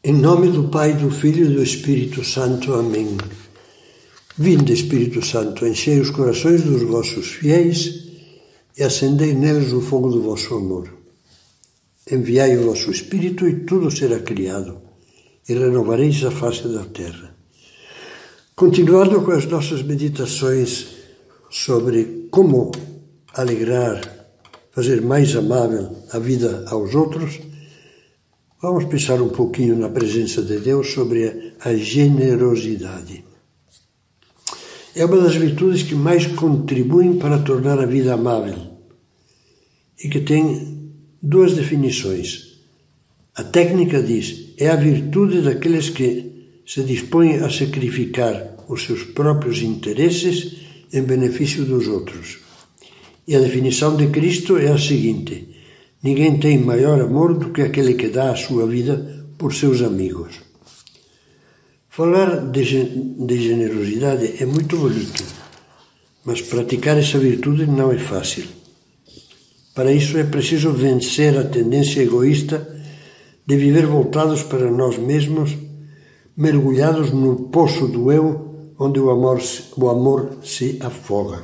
Em nome do Pai, do Filho e do Espírito Santo. Amém. Vinde, Espírito Santo, enchei os corações dos vossos fiéis e acendei neles o fogo do vosso amor. Enviai o vosso Espírito e tudo será criado, e renovareis a face da terra. Continuando com as nossas meditações sobre como alegrar, fazer mais amável a vida aos outros, vamos pensar um pouquinho na presença de Deus sobre a generosidade. É uma das virtudes que mais contribuem para tornar a vida amável e que tem duas definições. A técnica diz, é a virtude daqueles que se dispõem a sacrificar os seus próprios interesses em benefício dos outros. E a definição de Cristo é a seguinte: ninguém tem maior amor do que aquele que dá a sua vida por seus amigos. Falar de generosidade é muito bonito, mas praticar essa virtude não é fácil. Para isso é preciso vencer a tendência egoísta de viver voltados para nós mesmos, mergulhados no poço do eu, onde o amor se afoga.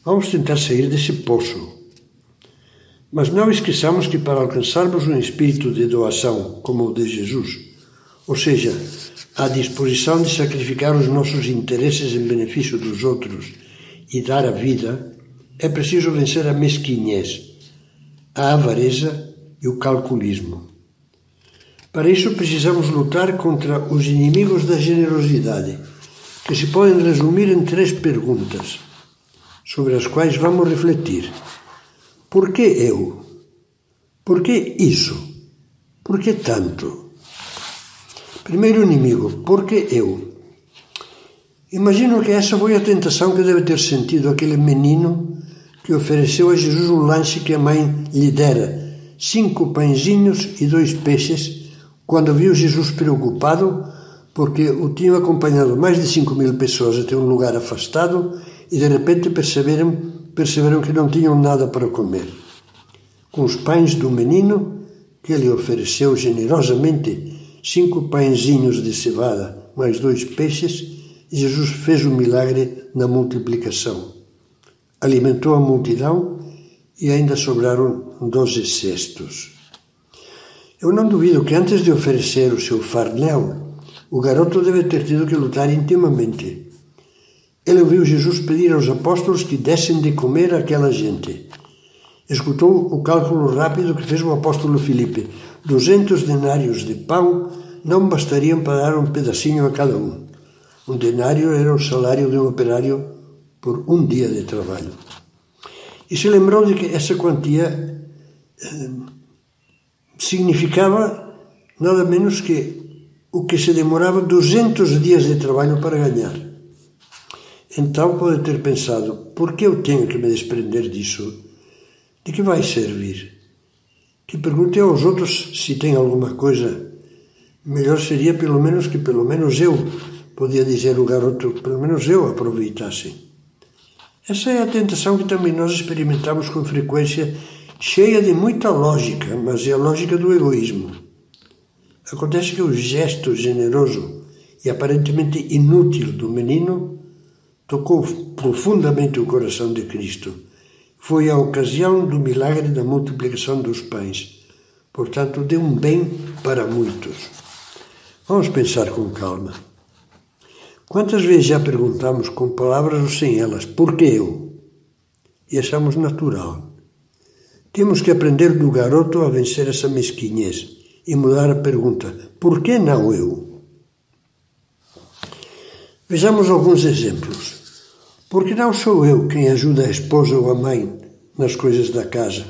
Vamos tentar sair desse poço. Mas não esqueçamos que para alcançarmos um espírito de doação como o de Jesus, ou seja, a disposição de sacrificar os nossos interesses em benefício dos outros e dar a vida, é preciso vencer a mesquinhez, a avareza e o calculismo. Para isso precisamos lutar contra os inimigos da generosidade, que se podem resumir em 3 perguntas, sobre as quais vamos refletir. Por que eu? Por que isso? Por que tanto? Primeiro inimigo, por que eu? Imagino que essa foi a tentação que deve ter sentido aquele menino que ofereceu a Jesus o lanche que a mãe lhe dera, 5 pãezinhos e 2 peixes, quando viu Jesus preocupado, porque o tinham acompanhado mais de 5.000 pessoas até um lugar afastado e de repente perceberam que não tinham nada para comer. Com os pães do menino, que lhe ofereceu generosamente 5 pãezinhos de cevada, mais 2 peixes, Jesus fez o milagre na multiplicação. Alimentou a multidão e ainda sobraram 12 cestos. Eu não duvido que antes de oferecer o seu farnel, o garoto deve ter tido que lutar intimamente. Ele ouviu Jesus pedir aos apóstolos que dessem de comer àquela gente. Escutou o cálculo rápido que fez o apóstolo Filipe. 200 denários de pão não bastariam para dar um pedacinho a cada um. Um denário era o salário de um operário por um dia de trabalho. E se lembrou de que essa quantia significava nada menos que o que se demorava 200 dias de trabalho para ganhar. Então pode ter pensado, por que eu tenho que me desprender disso? De que vai servir? Que pergunte aos outros se tem alguma coisa. Melhor seria pelo menos eu, podia dizer o garoto, pelo menos eu aproveitasse. Essa é a tentação que também nós experimentamos com frequência, cheia de muita lógica, mas é a lógica do egoísmo. Acontece que o gesto generoso e aparentemente inútil do menino tocou profundamente o coração de Cristo. Foi a ocasião do milagre da multiplicação dos pães. Portanto, deu um bem para muitos. Vamos pensar com calma. Quantas vezes já perguntamos com palavras ou sem elas, por que eu? E achamos natural. Temos que aprender do garoto a vencer essa mesquinhez e mudar a pergunta, por que não eu? Vejamos alguns exemplos. Por que não sou eu quem ajuda a esposa ou a mãe nas coisas da casa?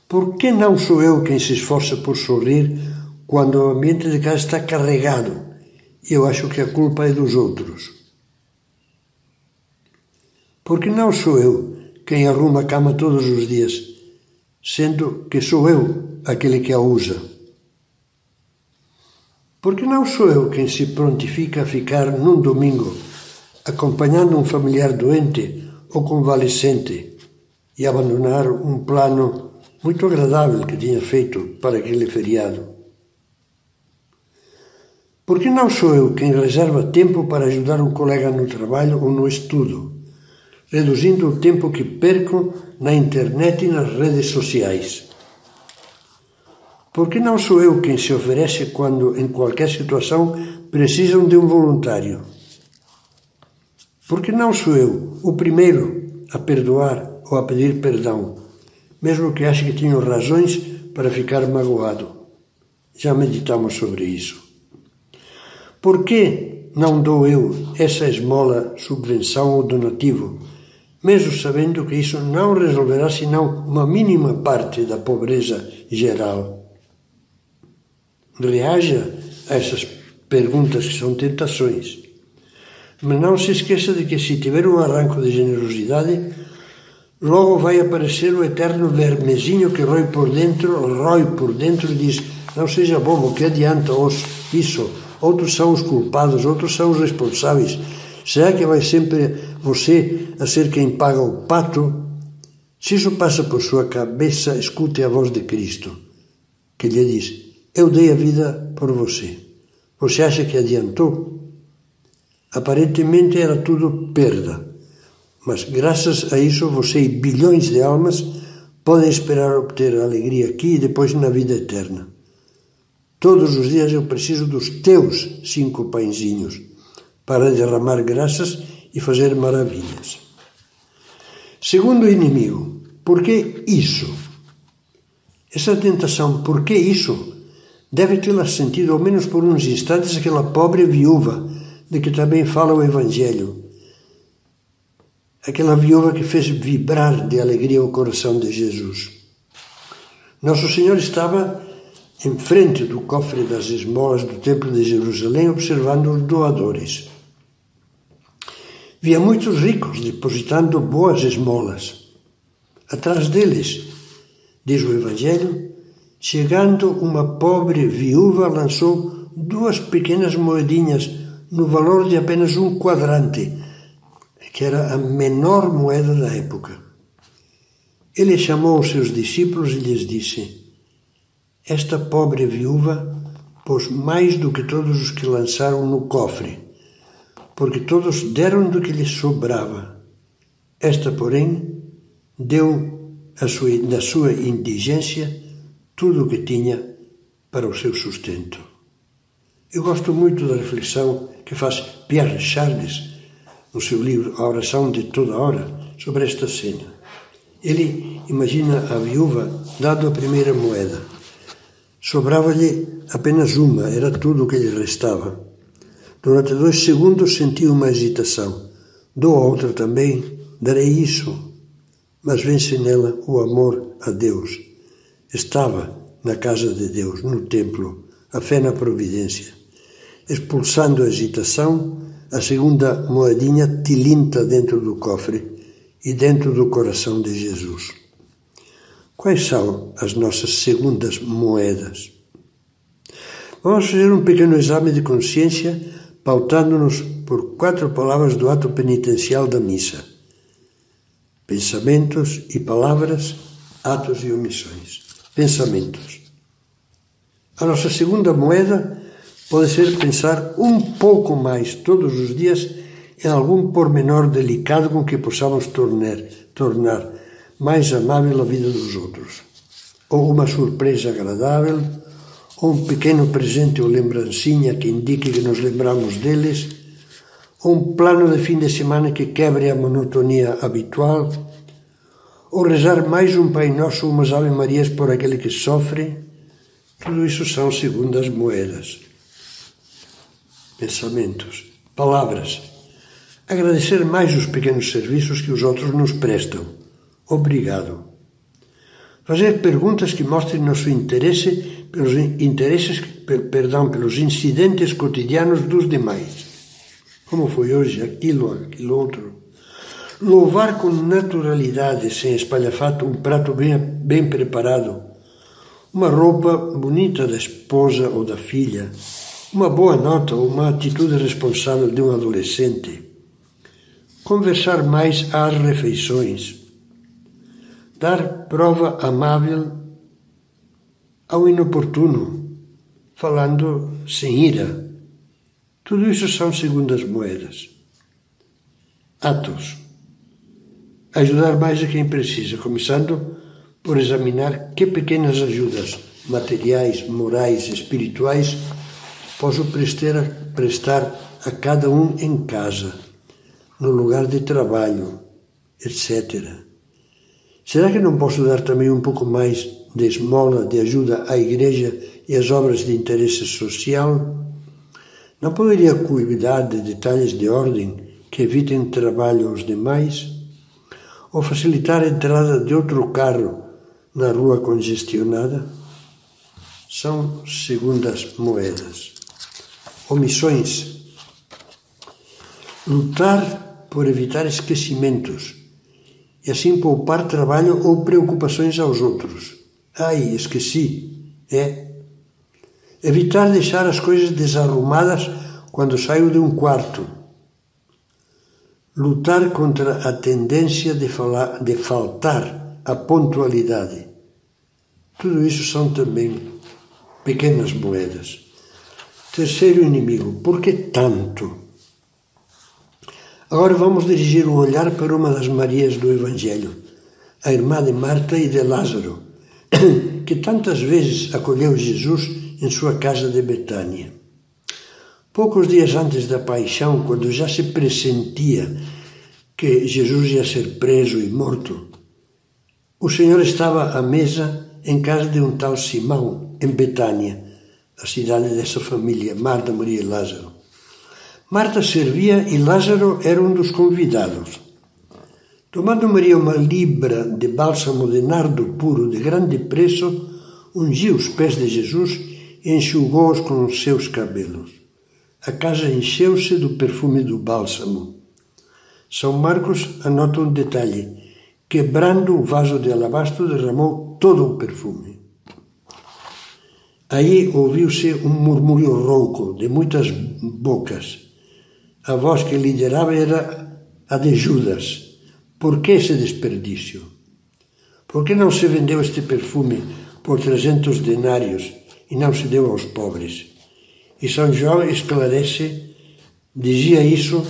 Por que não sou eu quem se esforça por sorrir quando o ambiente de casa está carregado e eu acho que a culpa é dos outros? Por que não sou eu quem arruma a cama todos os dias, sendo que sou eu aquele que a usa? Por que não sou eu quem se prontifica a ficar num domingo acompanhando um familiar doente ou convalescente e abandonar um plano muito agradável que tinha feito para aquele feriado. Por que não sou eu quem reserva tempo para ajudar um colega no trabalho ou no estudo, reduzindo o tempo que perco na internet e nas redes sociais? Por que não sou eu quem se oferece quando, em qualquer situação, precisam de um voluntário? Por que não sou eu o primeiro a perdoar ou a pedir perdão, mesmo que ache que tenho razões para ficar magoado? Já meditamos sobre isso. Por que não dou eu essa esmola, subvenção ou donativo, mesmo sabendo que isso não resolverá senão uma mínima parte da pobreza geral? Reaja a essas perguntas que são tentações. Mas não se esqueça de que se tiver um arranco de generosidade, logo vai aparecer o eterno vermezinho que rói por dentro e diz: não seja bobo, que adianta isso? Outros são os culpados, outros são os responsáveis. Será que vai sempre você a ser quem paga o pato? Se isso passa por sua cabeça, escute a voz de Cristo, que lhe diz: eu dei a vida por você. Você acha que adiantou? Aparentemente era tudo perda, mas graças a isso você e bilhões de almas podem esperar obter alegria aqui e depois na vida eterna. Todos os dias eu preciso dos teus 5 pãezinhos para derramar graças e fazer maravilhas. Segundo inimigo, por que isso? Essa tentação, por que isso? Deve tê-la sentido ao menos por uns instantes aquela pobre viúva de que também fala o Evangelho. Aquela viúva que fez vibrar de alegria o coração de Jesus. Nosso Senhor estava em frente do cofre das esmolas do Templo de Jerusalém, observando os doadores. Via muitos ricos depositando boas esmolas. Atrás deles, diz o Evangelho, chegando uma pobre viúva, lançou 2 pequenas moedinhas no valor de apenas 1 quadrante, que era a menor moeda da época. Ele chamou os seus discípulos e lhes disse: esta pobre viúva pôs mais do que todos os que lançaram no cofre, porque todos deram do que lhes sobrava. Esta, porém, deu da sua indigência tudo o que tinha para o seu sustento. Eu gosto muito da reflexão que faz Pierre Charles no seu livro A Oração de Toda Hora sobre esta cena. Ele imagina a viúva dando a primeira moeda. Sobrava-lhe apenas uma, era tudo o que lhe restava. Durante 2 segundos sentiu uma hesitação. Dou a outra também, darei isso. Mas vence nela o amor a Deus. Estava na casa de Deus, no templo, a fé na providência. Expulsando a hesitação, a segunda moedinha tilinta dentro do cofre e dentro do coração de Jesus. Quais são as nossas segundas moedas? Vamos fazer um pequeno exame de consciência, pautando-nos por 4 palavras do ato penitencial da missa: pensamentos e palavras, atos e omissões. Pensamentos. A nossa segunda moeda pode ser pensar um pouco mais todos os dias em algum pormenor delicado com que possamos tornar mais amável a vida dos outros. Ou uma surpresa agradável, ou um pequeno presente ou lembrancinha que indique que nos lembramos deles, ou um plano de fim de semana que quebre a monotonia habitual, ou rezar mais um Pai Nosso ou umas Ave Marias por aquele que sofre. Tudo isso são segundas moedas. Pensamentos. Palavras. Agradecer mais os pequenos serviços que os outros nos prestam. Obrigado. Fazer perguntas que mostrem nosso interesse pelos incidentes cotidianos dos demais. Como foi hoje, aquilo outro. Louvar com naturalidade, sem espalhafato, um prato bem preparado, uma roupa bonita da esposa ou da filha, uma boa nota ou uma atitude responsável de um adolescente. Conversar mais às refeições. dar prova amável ao inoportuno, falando sem ira. Tudo isso são segundas moedas. Atos. Ajudar mais a quem precisa, começando por examinar que pequenas ajudas materiais, morais, espirituais posso prestar a cada um em casa, no lugar de trabalho, etc. Será que não posso dar também um pouco mais de esmola, de ajuda à igreja e às obras de interesse social? Não poderia cuidar de detalhes de ordem que evitem trabalho aos demais? Ou facilitar a entrada de outro carro na rua congestionada? São segundas moedas. Omissões. Lutar por evitar esquecimentos e assim poupar trabalho ou preocupações aos outros. Ai, esqueci. Evitar deixar as coisas desarrumadas quando saio de um quarto. Lutar contra a tendência de faltar à pontualidade. Tudo isso são também pequenas moedas. Terceiro inimigo, por que tanto? Agora vamos dirigir o olhar para uma das Marias do Evangelho, a irmã de Marta e de Lázaro, que tantas vezes acolheu Jesus em sua casa de Betânia. Poucos dias antes da paixão, quando já se pressentia que Jesus ia ser preso e morto, o Senhor estava à mesa em casa de um tal Simão, em Betânia, a cidade dessa família, Marta, Maria e Lázaro. Marta servia e Lázaro era um dos convidados. Tomando Maria uma libra de bálsamo de nardo puro de grande preço, ungiu os pés de Jesus e enxugou-os com os seus cabelos. A casa encheu-se do perfume do bálsamo. São Marcos anota um detalhe: quebrando o vaso de alabastro, derramou todo o perfume. Aí ouviu-se um murmúrio rouco de muitas bocas. A voz que liderava era a de Judas. Por que esse desperdício? Por que não se vendeu este perfume por 300 denários e não se deu aos pobres? E São João esclarece, dizia isso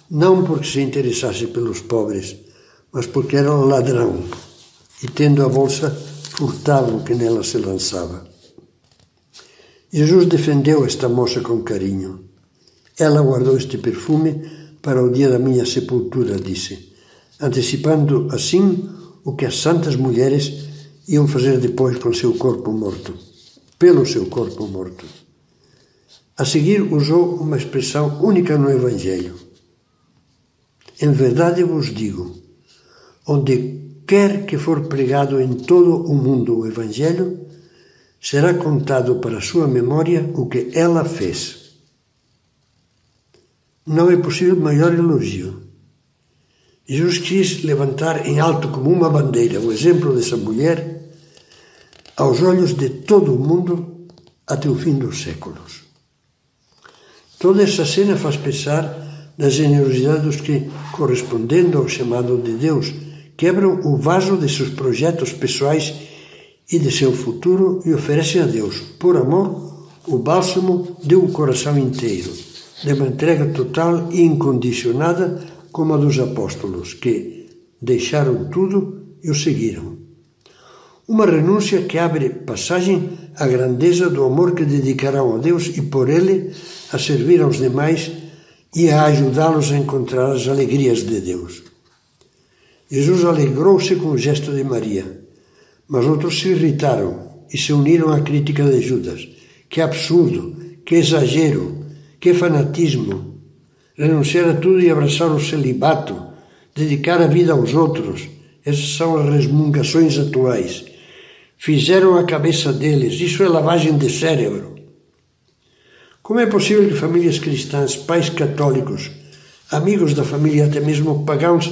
não porque se interessasse pelos pobres, mas porque era um ladrão e, tendo a bolsa, furtava o que nela se lançava. Jesus defendeu esta moça com carinho. Ela guardou este perfume para o dia da minha sepultura, disse, antecipando assim o que as santas mulheres iam fazer depois com seu corpo morto, pelo seu corpo morto. A seguir usou uma expressão única no Evangelho. Em verdade vos digo, onde quer que for pregado em todo o mundo o Evangelho, será contado para sua memória o que ela fez. Não é possível maior elogio. Jesus quis levantar em alto como uma bandeira o exemplo dessa mulher aos olhos de todo o mundo até o fim dos séculos. Toda essa cena faz pensar na generosidade dos que, correspondendo ao chamado de Deus, quebram o vaso de seus projetos pessoais e de seu futuro e oferecem a Deus, por amor, o bálsamo de um coração inteiro, de uma entrega total e incondicionada como a dos apóstolos, que deixaram tudo e o seguiram. Uma renúncia que abre passagem à grandeza do amor que dedicarão a Deus e por ele a servir aos demais e a ajudá-los a encontrar as alegrias de Deus. Jesus alegrou-se com o gesto de Maria, mas outros se irritaram e se uniram à crítica de Judas. Que absurdo, que exagero, que fanatismo! Renunciar a tudo e abraçar o celibato, dedicar a vida aos outros, essas são as resmungações atuais. Fizeram a cabeça deles, isso é lavagem de cérebro. Como é possível que famílias cristãs, pais católicos, amigos da família, até mesmo pagãos,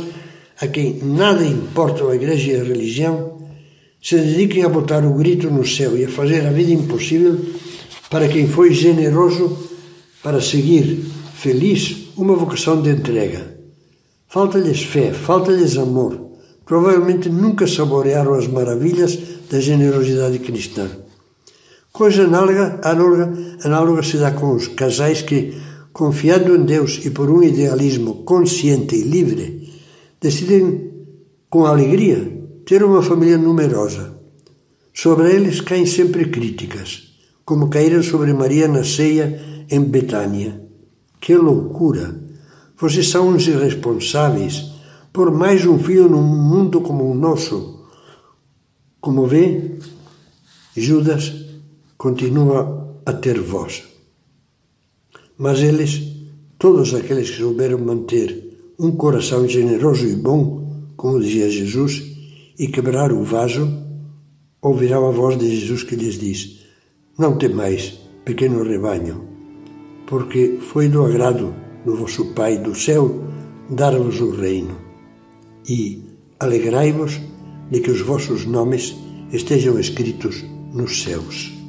a quem nada importam a igreja e a religião, se dediquem a botar o grito no céu e a fazer a vida impossível para quem foi generoso para seguir feliz uma vocação de entrega? Falta-lhes fé, falta-lhes amor. provavelmente nunca saborearam as maravilhas da generosidade cristã. Coisa análoga se dá com os casais que, confiando em Deus e por um idealismo consciente e livre, decidem com alegria ter uma família numerosa. Sobre eles caem sempre críticas, como caíram sobre Maria na ceia em Betânia. Que loucura! Vocês são uns irresponsáveis por mais um filho num mundo como o nosso. Como vê, Judas continua a ter voz. Mas eles, todos aqueles que souberam manter um coração generoso e bom, como dizia Jesus, e quebrar o vaso, ouvirão a voz de Jesus que lhes diz: não temais, pequeno rebanho, porque foi do agrado do vosso Pai do céu dar-vos o reino. E alegrai-vos de que os vossos nomes estejam escritos nos céus.